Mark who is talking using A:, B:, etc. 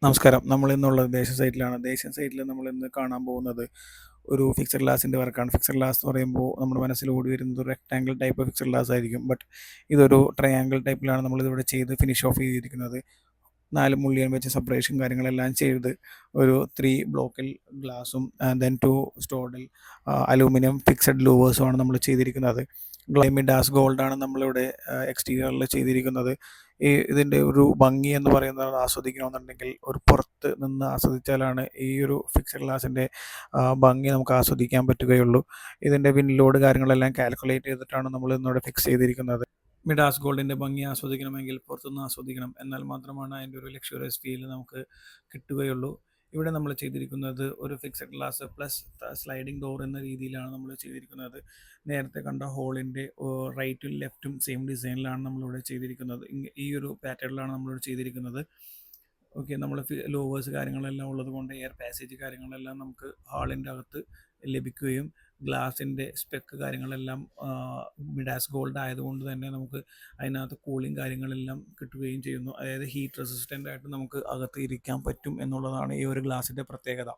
A: നമസ്കാരം. നമ്മളിന്നുള്ളത് ദേശീയ സൈറ്റിലാണ്. ദേശീയ സൈറ്റിൽ നമ്മളിന്ന് കാണാൻ പോകുന്നത് ഒരു ഫിക്സഡ് ഗ്ലാസിൻ്റെ വർക്കാണ്. ഫിക്സഡ് ഗ്ലാസ് എന്ന് പറയുമ്പോൾ നമ്മുടെ മനസ്സിൽ ഓടി വരുന്നത് ഒരു റെക്ടാങ്കിൾ ടൈപ്പ് ഫിക്സഡ് ഗ്ലാസ് ആയിരിക്കും. ബട്ട് ഇതൊരു ട്രയാങ്കിൾ ടൈപ്പിലാണ് നമ്മളിതിവിടെ ചെയ്ത് ഫിനിഷ് ഓഫ് ചെയ്തിരിക്കുന്നത്. 4 മുള്ളിയം വെച്ച് സെപ്പറേഷൻ കാര്യങ്ങളെല്ലാം ചെയ്ത് ഒരു 3 ബ്ലോക്കിൽ ഗ്ലാസും ദെൻ 2 സ്റ്റോഡിൽ അലൂമിനിയം ഫിക്സഡ് ലൂവേഴ്സുമാണ് നമ്മൾ ചെയ്തിരിക്കുന്നത്. മിഡാസ് ഗോൾഡാണ് നമ്മളിവിടെ എക്സ്റ്റീരിയറിൽ ചെയ്തിരിക്കുന്നത്. ഇതിൻ്റെ ഒരു ഭംഗി എന്ന് പറയുന്നത് ആസ്വദിക്കണമെന്നുണ്ടെങ്കിൽ ഒരു പുറത്ത് നിന്ന് ആസ്വദിച്ചാലാണ് ഈ ഒരു ഫിക്സഡ് ഗ്ലാസിൻ്റെ ഭംഗി നമുക്ക് ആസ്വദിക്കാൻ പറ്റുകയുള്ളൂ. ഇതിൻ്റെ വിൻ ലോഡ് കാര്യങ്ങളെല്ലാം കാൽക്കുലേറ്റ് ചെയ്തിട്ടാണ് നമ്മൾ ഇന്നിവിടെ ഫിക്സ് ചെയ്തിരിക്കുന്നത്. മിഡാസ് ഗോൾഡിൻ്റെ ഭംഗി ആസ്വദിക്കണമെങ്കിൽ പുറത്തുനിന്ന് ആസ്വദിക്കണം. എന്നാൽ മാത്രമാണ് അതിൻ്റെ ഒരു ലക്ഷറിയസ് ഫീൽ നമുക്ക് കിട്ടുകയുള്ളൂ. ഇവിടെ നമ്മൾ ചെയ്തിരിക്കുന്നത് ഒരു fixed glass plus sliding door എന്ന രീതിയിലാണ് നമ്മൾ ചെയ്തിരിക്കുന്നത്. നേരത്തെ കണ്ട ഹോളിൻ്റെ റൈറ്റും ലെഫ്റ്റും സെയിം ഡിസൈനിലാണ് നമ്മളിവിടെ ചെയ്തിരിക്കുന്നത്. ഈ ഒരു പാറ്റേണിലാണ് നമ്മളിവിടെ ചെയ്തിരിക്കുന്നത്. ഓക്കെ, നമ്മൾ ലോവേഴ്സ് കാര്യങ്ങളെല്ലാം ഉള്ളത് കൊണ്ട് എയർ പാസേജ് കാര്യങ്ങളെല്ലാം നമുക്ക് ഹാളിൻ്റെ അകത്ത് ലഭിക്കുകയും ഗ്ലാസിൻ്റെ സ്പെക്ക് കാര്യങ്ങളെല്ലാം മിഡാസ് ഗോൾഡ് ആയതുകൊണ്ട് തന്നെ നമുക്ക് അതിനകത്ത് കൂളിംഗ് കാര്യങ്ങളെല്ലാം കിട്ടുകയും ചെയ്യുന്നു. അതായത് ഹീറ്റ് റെസിസ്റ്റൻ്റ് ആയിട്ട് നമുക്ക് അകത്ത് ഇരിക്കാൻ പറ്റും എന്നുള്ളതാണ് ഈ ഒരു ഗ്ലാസിൻ്റെ പ്രത്യേകത.